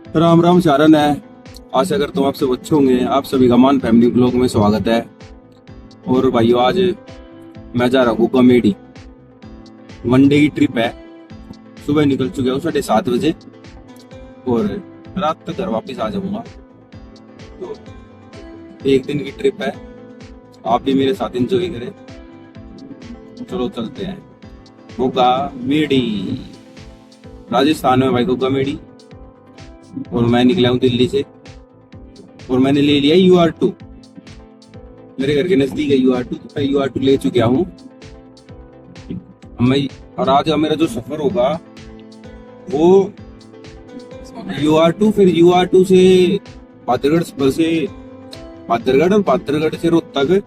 राम राम चारण है। आशा करता हूँ आप सब अच्छे होंगे। आप सभी का मान फैमिली ब्लॉग में स्वागत है। और भाइयों, आज मैं जा रहा हूँ कॉमेडी। वनडे की ट्रिप है। सुबह निकल चुका हूँ 7:30 बजे और रात तक घर वापस आ जाऊंगा। तो एक दिन की ट्रिप है, आप भी मेरे साथ एंजॉय करें। चलो चलते हैं कॉमेडी। राजस्थान में भाई कॉमेडी। और मैं निकला हूँ दिल्ली से और मैंने ले लिया UR2। मेरे घर के नजदीक है UR2, तो मैं UR2 ले चुका हूँ। और आज का मेरा जो सफर होगा वो UR2, फिर UR2 से पाथरगढ़ और पाथरगढ़ से रोहतक।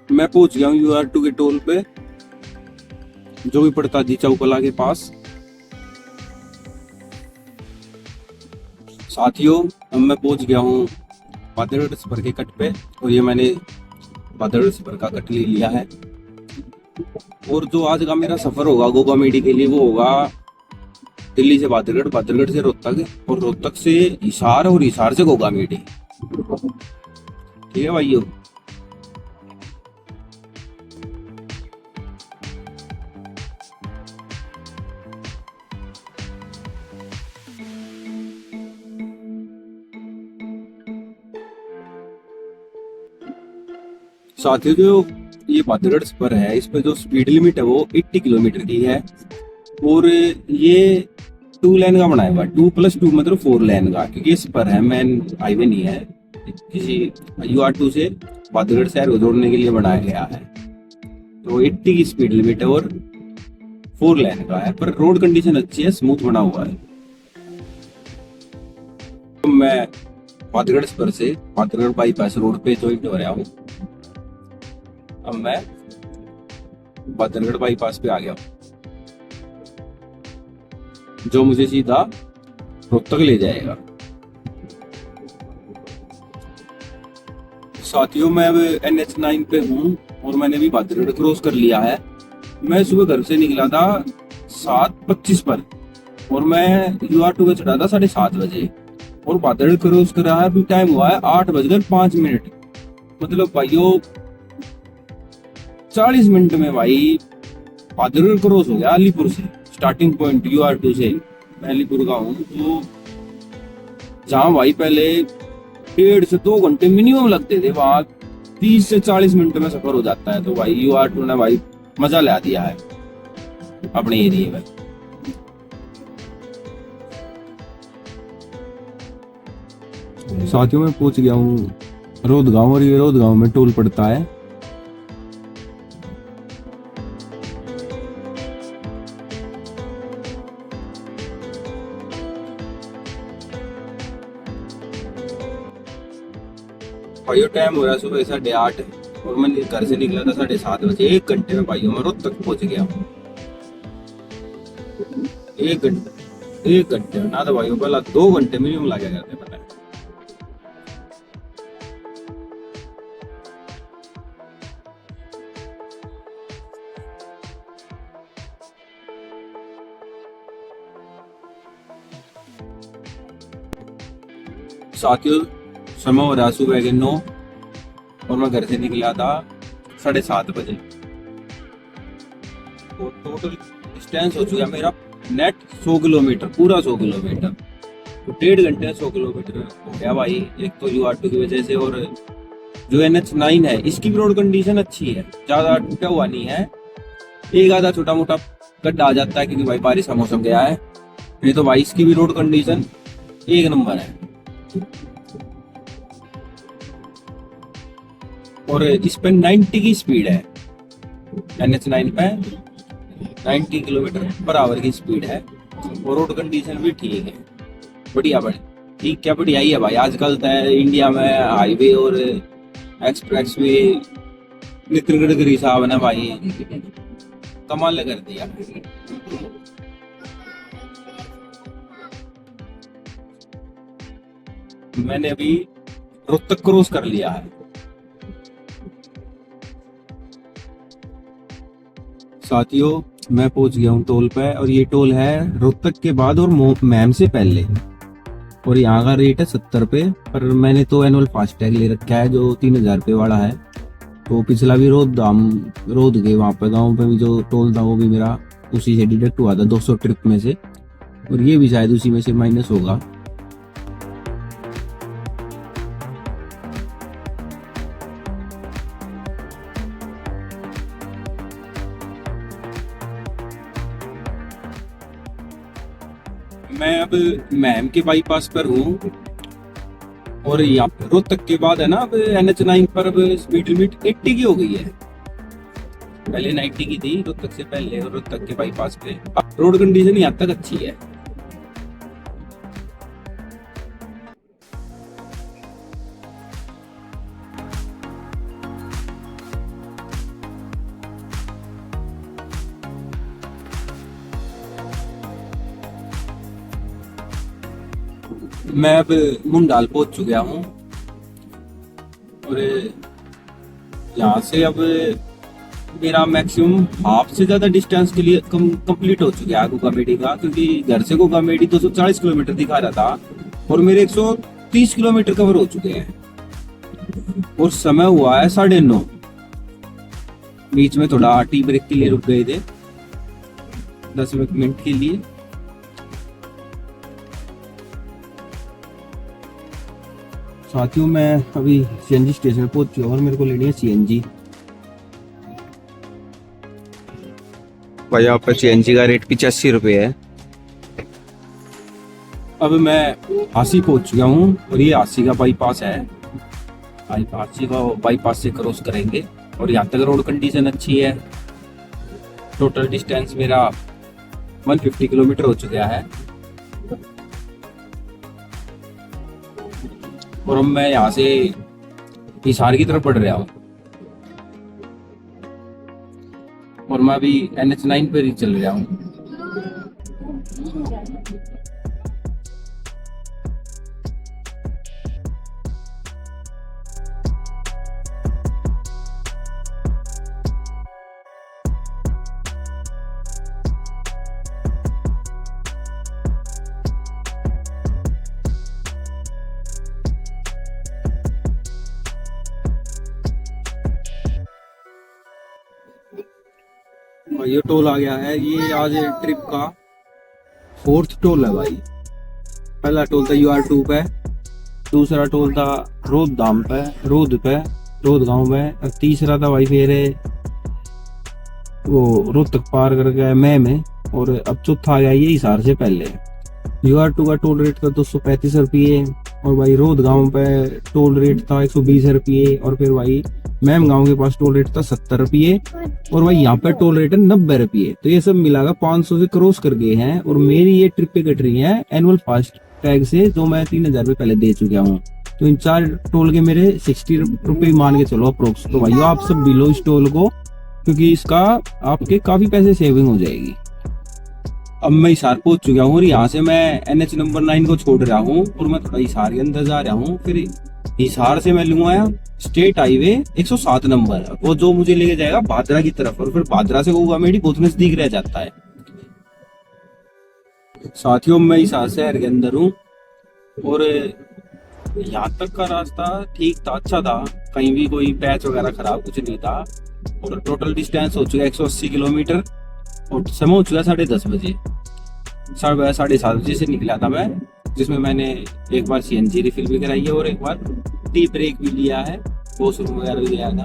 मैं पहुंच गया हूँ UR2 के टोल पे, जो भी पड़ता जी चौकला के पास। साथियों, अब मैं पहुंच गया हूँ पाथरगढ़ स्पर के कट पे। और ये मैंने पाथरगढ़ स्पर का कट ले लिया है। और जो आज का मेरा सफर होगा गो कॉमेडी के लिए, वो होगा दिल्ली से पाथरगढ़, पाथरगढ़ से रोहतक और रोहतक से हिसार और हिसार से गो कॉमेडी। ठीक है भाइयों। साथियों, जो ये पाथरगढ़ स्पर है, इस पे जो स्पीड लिमिट है वो 80 किलोमीटर की है। और ये 2 लेन का बनाया हुआ है, 2+2 मतलब 4 लेन का, क्योंकि ये स्पर है, मेन हाईवे नहीं है। किसी UR2 से पाथरगढ़ शहर को जोड़ने के लिए बनाया गया है। तो 80 की स्पीड लिमिट है और 4 लेन का है, पर रोड कंडीशन अच्छी है, स्मूथ बना हुआ है। तो मैं पाथरगढ़ स्पर से पाथरगढ़ बाईपास रोड पे ज्वाइन हो रहा हूँ। अब मैं पाथरगढ़ बाईपास पे आ गया, जो मुझे सीधा रोहतक ले जाएगा। साथियों, मैं अब NH9 पे हूँ और मैंने भी पाथरगढ़ क्रॉस कर लिया है। मैं सुबह घर से निकला था 7:25 पर और मैं UR2 पे चढ़ा था 7:30 बजे और पाथरगढ़ क्रॉस करा है। अभी टाइम हुआ है 8:05। मतलब भाइयों 40 मिनट में भाई पाथरगढ़ क्रॉस हो गया। अलीपुर से स्टार्टिंग पॉइंट UR2 से, मैं अलीपुर का हूँ, तो जहाँ भाई पहले 1.5 से 2 घंटे मिनिमम लगते थे, वहां 30 से 40 मिनट में सफर हो जाता है। तो भाई UR2 ने भाई मजा ला दिया है अपने एरिया में। साथियों, मैं पहुंच गया हूँ रोदगांव और ये रोदगांव में टोल पड़ता है। भाइयों टाइम हो रहा है सुबह 8:30 और मैं घर से निकला था 7:30 बजे। 1 घंटे में भाइयों मैं रोहतक पहुंच गया हूँ। 1 घंटे में ना, तो भाइयों पहला 2 घंटे मिनिमम लगे जाते पता है। साथियों, समय हो रहा सुबह के 9 और मैं घर से निकला था 7:30 बजे। और टोटल डिस्टेंस हो चुका मेरा नेट 100 किलोमीटर, पूरा 100 किलोमीटर। तो 1.5 घंटे 100 किलोमीटर हो गया भाई। एक तो UR2 की वजह से, और जो NH9 है इसकी भी रोड कंडीशन अच्छी है, ज्यादा टूटा हुआ नहीं है। एक आधा छोटा मोटा गड्ढा आ जाता है क्योंकि भाई बारिश का मौसम गया है। नहीं तो भाई इसकी भी रोड कंडीशन 1 नंबर है। और इस पे 90 की स्पीड है। NH9 पे 90 किलोमीटर पर आवर की स्पीड है और रोड कंडीशन भी ठीक है, बढ़िया बड़ी। ठीक क्या बढ़िया ही है भाई। आजकल तो इंडिया में हाईवे और एक्सप्रेस वे नितिन गडकरी साहब ने भाई कमाल कर दिया। मैंने अभी रोहतक क्रॉस कर लिया है। साथियों मैं पहुंच गया हूँ टोल पे, और ये टोल है रोहतक के बाद और मैम से पहले, और यहाँ का रेट है 70 रुपये। पर मैंने तो एनुअल फास्टैग ले रखा है जो 3000 रुपये वाला है। तो पिछला भी रोड गए वहाँ पे गाँव पे भी जो टोल था वो भी मेरा उसी से डिडक्ट हुआ था 200 ट्रिप में से, और ये भी शायद उसी में से माइनस होगा। मैं अब मैम के बाईपास पर हूँ, और यहाँ पे रोहतक के बाद है ना अब NH9 पर अब स्पीड लिमिट 80 की हो गई है। पहले 90 की थी रोहतक से पहले, और रोहतक के बाईपास पे रोड कंडीशन यहाँ तक अच्छी है। मैं अब मुंडाल पहुंच चुका हूँ, और यहाँ से अब मेरा मैक्सिमम हाफ से ज्यादा डिस्टेंस के लिए कंप्लीट हो चुका है गोगामेडी का, क्योंकि घर से गोगामेडी 240 किलोमीटर दिखा रहा था और मेरे 130 किलोमीटर कवर हो चुके हैं, और समय हुआ है 9:30। बीच में थोड़ा टी ब्रेक के लिए रुक गए थे 10 मिनट के लिए। साथियों मैं अभी CNG स्टेशन पहुंच चुका हूं, और मेरे को लेनी है CNG। भाई यहाँ पर CNG का रेट 85 रुपये है। अब मैं हासी पहुंच चुका हूँ, और ये हासी का बाईपास है। हासी का बाईपास से क्रॉस करेंगे, और यहाँ तक रोड कंडीशन अच्छी है। टोटल डिस्टेंस मेरा 150 किलोमीटर हो चुका है, और अब मैं यहाँ से हिसार की तरफ बढ़ रहा हूँ, और मैं अभी NH9 पर ही चल रहा हूँ। ये टोल आ गया है। ये आज ट्रिप का 4th टोल है भाई। पहला टोल था UR2 पे, दूसरा टोल था रोहतगाम पे, रोहतगांव में, और तीसरा था भाई फिर वो रोहतक पार कर गया में, और अब चौथा आ गया ये हिसार से पहले। UR2 का टोल रेट था 235 रुपये, और भाई रोहतगांव पे टोल रेट था 120 रुपये, और फिर भाई मैम गांव के पास टोल रेट था 70 रुपये, और भाई यहाँ पे टोल रेट है 90 रुपये। तो ये सब मिलाकर 500 से क्रॉस कर गए हैं, और मेरी ये ट्रिप पे कट रही है एनुअल फास्ट टैग से, जो मैं 3000 रुपये पहले दे चुका हूँ। तो इन 4 टोल के मेरे 60 रुपये मान के चलो अप्रोक्स। तो भाई आप सब बिलो इस टोल को, क्योंकि इसका आपके काफी पैसे सेविंग हो जाएगी। अब मैं हिसार पहुंच चुका हूँ, और यहाँ से मैं NH नंबर 9 को छोड़ रहा हूँ, और मैं थोड़ा हिसार के अंदर जा रहा हूँ। फिर हिसार से मैं लूंगा स्टेट हाईवे 107 नंबर, वो जो मुझे लेके जाएगा भादरा की तरफ, और फिर भादरा से गोगामेडी बहुत नजदीक रह जाता है। साथियों मैं हिसार शहर के अंदर हूँ, और यहाँ तक का रास्ता ठीक था, अच्छा था, कहीं भी कोई पैच वगैरह खराब कुछ नहीं था, और टोटल डिस्टेंस हो चुका 180 किलोमीटर, और समय हो चुका 10:30 बजे। 7:30 बजे से निकला था मैं, जिसमें मैंने एक बार CNG रिफिल भी कराई है, और एक बार टी ब्रेक भी लिया है, वॉशरूम वगैरह भी गया था।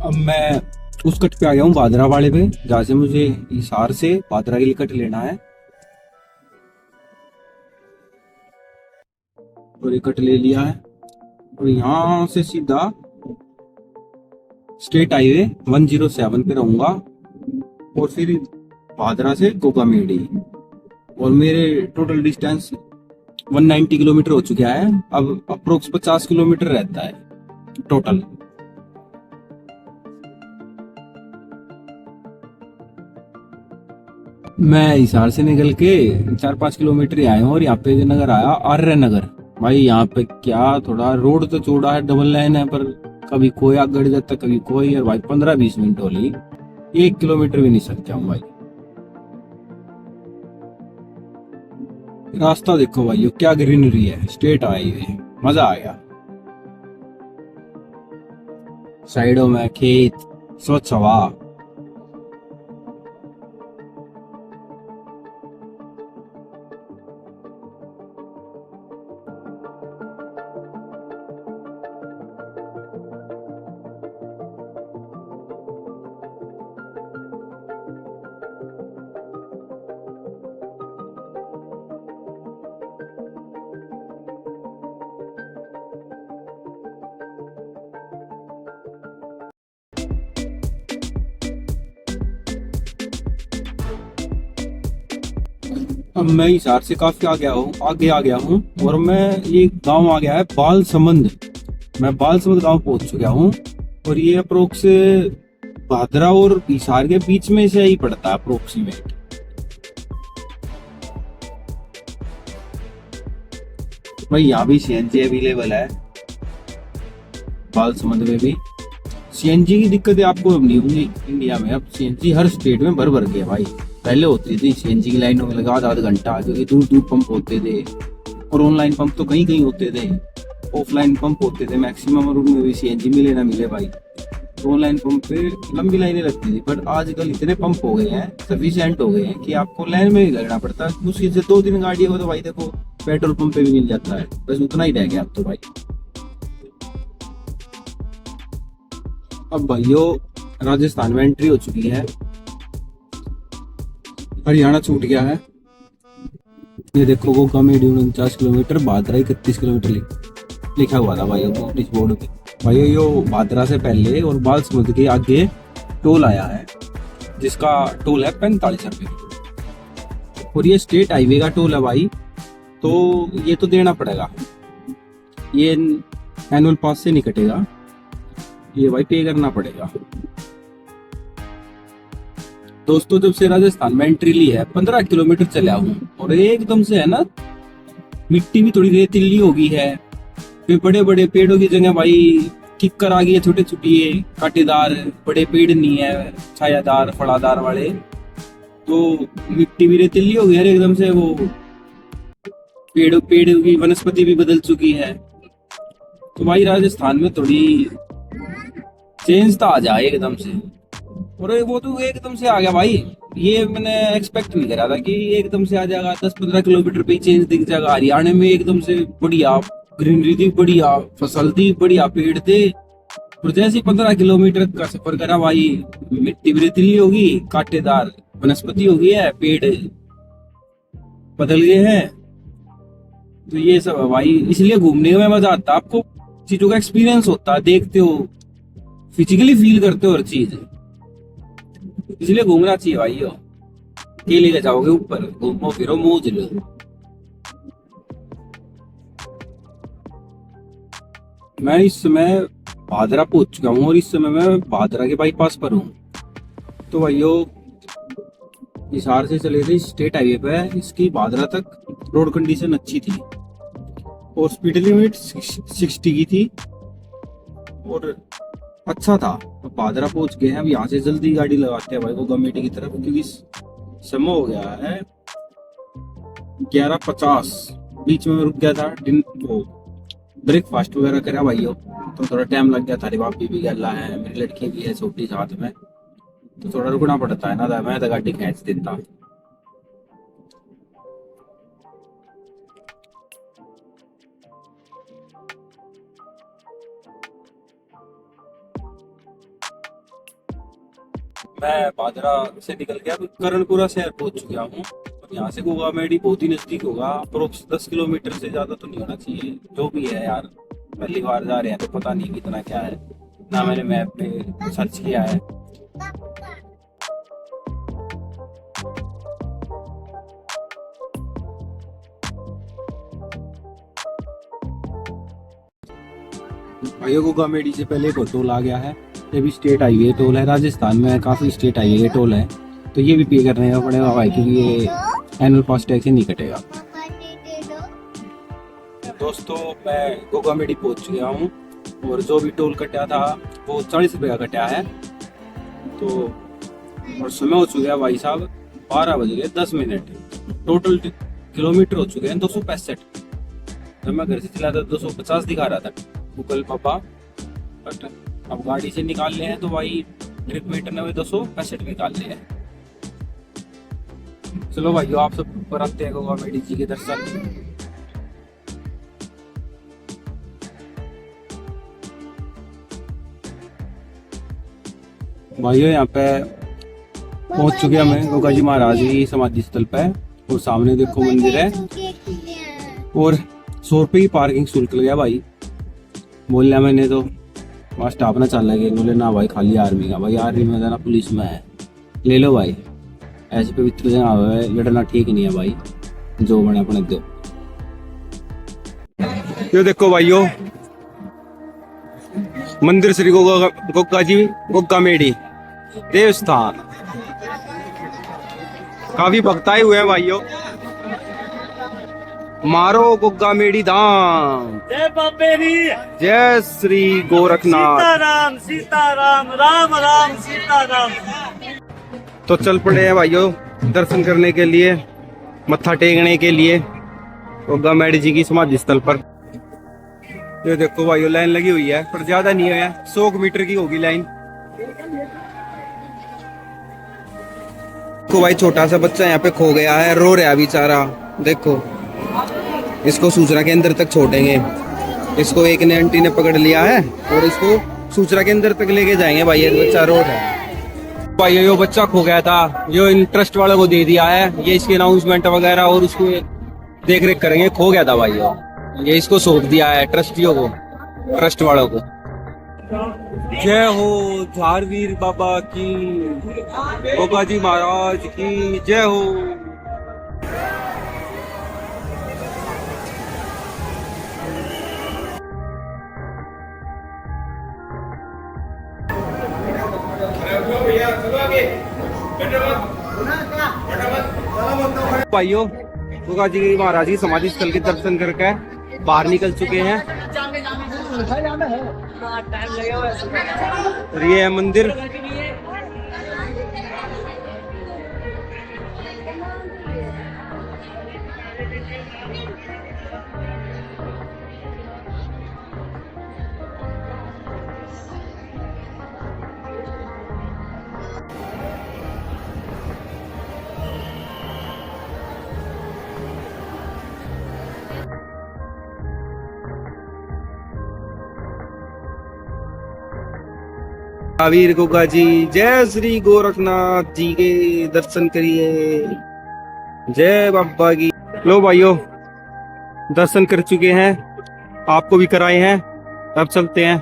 अब मैं उस कट पे आ गया हूँ भादरा वाले पे, जहाँ से मुझे हिसार से भादरा के लिए कट लेना है, और ये कट ले लिया है, और यहाँ से सीधा स्टेट हाईवे 107 पे रहूंगा, और फिर भादरा से गोगामेडी, और मेरे टोटल डिस्टेंस 190 किलोमीटर हो चुका है। अब अप्रोक्स 50 किलोमीटर रहता है टोटल। मैं हिसार से निकल के 4-5 किलोमीटर ही आया हूँ और यहाँ पे नगर आया आर्य नगर। भाई यहाँ पे क्या, थोड़ा रोड तो चौड़ा है, डबल लाइन है, पर कभी कोई आगे बढ़ जाता कभी कोई। और भाई 15-20 मिनट वाली 1 किलोमीटर भी नहीं सकता हूँ भाई। रास्ता देखो भाई, क्या ग्रीनरी है, स्ट्रेट हाईवे, मजा आ गया। साइडों में खेत, स्वच्छ हवा। अब मैं हिसार से काफी आगे आ गया हूँ और मैं ये गांव आ गया है बाल समंद। मैं बाल समंद गांव पहुंच चुका हूँ और ये अप्रोक्स भादरा और हिसार के बीच में से ही पड़ता है अप्रोक्सीमेट। भाई यहाँ भी सीएनजी अवेलेबल है, बाल समंद में भी। सीएनजी की दिक्कतें आपको अब नहीं होंगी इंडिया में। अब सीएनजी हर स्टेट में भर भर गया भाई। पहले होती थी सीएनजी की लाइनों में लगा आधा घंटा, क्योंकि दूर दूर पंप होते थे और ऑनलाइन पंप तो कहीं कहीं होते थे, ऑफलाइन पंप होते थे मैक्सिमम रूम में भी सीएनजी मिले ना मिले भाई। तो ऑनलाइन पंप पे लंबी लाइनें लगती थी, पर आजकल इतने पंप हो गए हैं, सफिशिएंट हो गए हैं कि आपको लाइन में ही लगना पड़ता है। मुश्किल से 2 दिन गाड़ी हो तो भाई देखो पेट्रोल पंप पे भी मिल जाता है। बस उतना ही रह गया अब तो भाई। अब भाइयों राजस्थान में एंट्री हो चुकी है, हरियाणा छूट गया है। ये देखो वो कॉमेडी 49 किलोमीटर, भादरा 31 किलोमीटर लिखा हुआ था भाई नोटिस बोर्ड पे। भाई यो भादरा से पहले और बाल समुद्र के आगे टोल आया है, जिसका टोल है 45 रुपए। और ये स्टेट हाईवे का टोल है भाई, तो ये तो देना पड़ेगा, ये एनुअल पास से नहीं कटेगा, ये भाई पे करना पड़ेगा। दोस्तों जब से राजस्थान में एंट्री ली है 15 किलोमीटर चला हूँ और एकदम से है ना मिट्टी भी थोड़ी रेतीली हो गई है। फिर बड़े बड़े पेड़ों की जगह भाई किक्कर आ गई है, छोटे छोटे कांटेदार, बड़े पेड़ नहीं है छायादार फलादार वाले। तो मिट्टी भी रेतीली हो गई है एकदम से, वो पेड़ की वनस्पति भी बदल चुकी है। तो भाई राजस्थान में थोड़ी चेंज तो आ जाए एकदम से। और वो तो एकदम से आ गया भाई, ये मैंने एक्सपेक्ट नहीं करा था कि एकदम से आ जाएगा। 10-15 किलोमीटर पे चेंज दिख जाएगा। हरियाणा में एकदम से बढ़िया ग्रीनरी थी, बढ़िया फसल थी, बढ़िया पेड़ थे। और जैसे 15 किलोमीटर का सफर करा भाई, मिट्टी रेतीली होगी, कांटेदार वनस्पति हो गई है, पेड़ बदल गए हैं। तो ये सब है भाई, इसलिए घूमने में मजा आता है। आपको चीजों का एक्सपीरियंस होता है, देखते हो, फिजिकली फील करते हो हर चीज, इसलिए घूमना चाहिए भाई। के लेके जाओगे ऊपर, घूमो फिरो मौज लो। मैं इस समय भादरा पहुंच चुका हूँ और इस समय मैं भादरा के बाईपास पर हूँ। तो भाइयों हिसार से चले थे स्टेट हाईवे पे, इसकी भादरा तक रोड कंडीशन अच्छी थी और स्पीड लिमिट 60 की थी और अच्छा था। तो भादरा पहुंच गए हैं। अब यहाँ से जल्दी गाड़ी लगाते हैं भाई वो गमेटी की तरफ, क्योंकि समय हो गया है 11:50। बीच में रुक गया था ब्रेकफास्ट वगैरह करा भाइयों, तो थोड़ा टाइम लग गया था। अरे बाप भी गला है, मेरी लड़की भी है छोटी साथ में, तो थोड़ा रुकना पड़ता है ना, मैं तो गाड़ी खींच देता। मैं भादरा से निकल गया, तो करणपुरा शहर पहुंच चुका हूँ। यहाँ से गोगा मेडी बहुत ही नजदीक होगा, अप्रोक्स 10 किलोमीटर से ज्यादा तो नहीं होना चाहिए। जो भी है यार, पहली बार जा रहे हैं तो पता नहीं कितना क्या है, ना मैंने मैप पे सर्च किया है। भाइयों को कॉमेडी से पहले एक और टोल आ गया है। ये भी स्टेट हाईवे टोल है। राजस्थान में काफ़ी स्टेट हाईवे टोल है, तो ये भी पे करने का पड़ेगा भाई, क्योंकि ये एनुअल फास्ट टैग से नहीं कटेगा। दोस्तों मैं गोगामेडी पहुंच गया हूँ, और जो भी टोल कटा था वो 40 रुपये का कटा है। तो और समय हो चुका है भाई साहब 12 बज गए 10 मिनट। टोटल किलोमीटर हो चुके हैं 265। जब मैं घर से चला था 250 दिखा रहा था गूगल पापा, बट अब गाड़ी से निकाल ले हैं तो भाई ट्रिप मीटर में 265 निकाल ले हैं। चलो भाइयों आप सब ऊपर आते हैं गोगामेडी जी के दर्शन। भाइयों यहाँ पे पहुंच चुके हैं हमें गोगा जी महाराज की समाधि स्थल पे, और सामने देखो मंदिर है, और 100 रुपये की पार्किंग शुल्क लगा भाई। बोल लिया मैंने तो वहाँ स्टाफ ना चल लगे, बोले ना भाई खाली आर्मी का, भाई आर्मी में ना पुलिस में है, ले लो भाई। ऐसे पवित्र जगह लड़ना ठीक नहीं है भाई, जो बने अपने दो। ये देखो भाइयों मंदिर श्री गोगा जी गोगामेडी देवस्थान, काफी भक्त आए हुए हैं भाइयों। मारो गोगामेडी धाम, जय बाबेरी, जय श्री गोरखनाथ। सीताराम सीताराम, राम राम सीताराम। तो चल पड़े हैं भाइयों दर्शन करने के लिए, मत्था टेकने के लिए गोगामेडी जी की समाधि स्थल पर। ये देखो भाइयों लाइन लगी हुई है, पर ज्यादा नहीं है, 100 मीटर की होगी लाइन। देखो भाई छोटा सा बच्चा यहाँ पे खो गया है, रो रहा है बेचारा। देखो इसको सूचना केंद्र तक छोड़ेंगे, इसको एक ने आंटी ने पकड़ लिया है और इसको सूचना केंद्र तक लेके जाएंगे भाई। ये बच्चा रो रहा है भाई, ये बच्चा खो गया था, जो इन ट्रस्ट वालों को दे दिया है, ये इसकी अनाउंसमेंट वगैरह और उसको देख रेख करेंगे। खो गया था भाई, ये इसको सौंप दिया है ट्रस्टियों को, ट्रस्ट वालों को। जय हो झारवीर बाबा की, गोगा जी महाराज की जय हो। भाइयों गोगा जी महाराज की समाधि स्थल के दर्शन करके बाहर निकल चुके हैं, और ये है मंदिर। महावीर गोगा जी, जय श्री गोरखनाथ जी के दर्शन करिए, जय बाबा की। लो भाइयों दर्शन कर चुके हैं, आपको भी कराए हैं, अब चलते हैं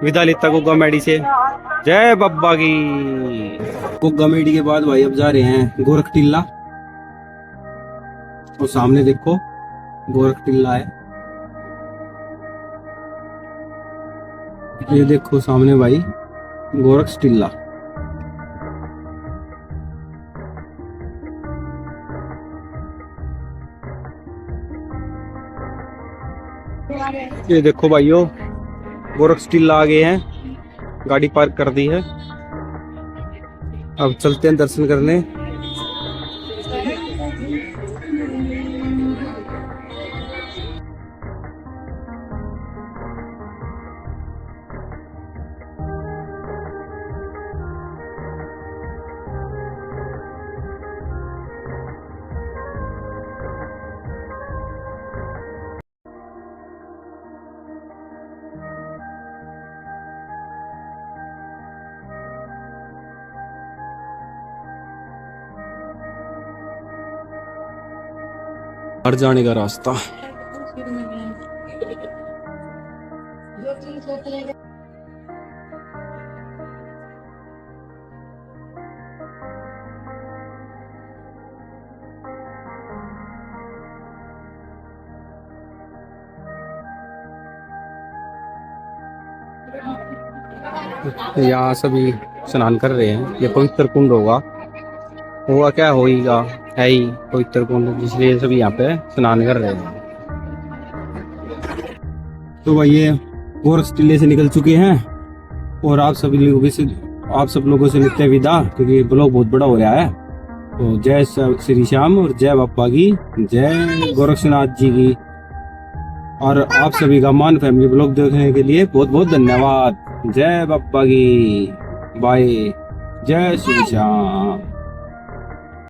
विदा लेता गोगामेडी से। जय बाबा की। गोगामेडी के बाद भाई अब जा रहे हैं गोरख टिल्ला, और सामने देखो गोरख टिल्ला है, ये देखो सामने भाई गोरख टिल्ला। ये देखो भाइयों गोरख टिल्ला आ गए हैं, गाड़ी पार्क कर दी है, अब चलते हैं दर्शन करने। घर जाने का रास्ता। यहाँ सभी स्नान कर रहे हैं। ये पवित्र कुंड होगा क्या होगा, है ही पवित्र कुंड, इसलिए सभी यहाँ पे स्नान कर रहे हैं। तो भाई ये गोरख टीले से निकल चुके हैं और आप सब लोगों से मिलते हैं विदा, क्योंकि ब्लॉग बहुत बड़ा हो रहा है। तो जय श्री श्याम और जय बापा की, जय गोरक्षनाथ जी की। और आप सभी का मान फैमिली ब्लॉग देखने के लिए बहुत बहुत धन्यवाद। जय बापा की, बाय, जय श्री श्याम।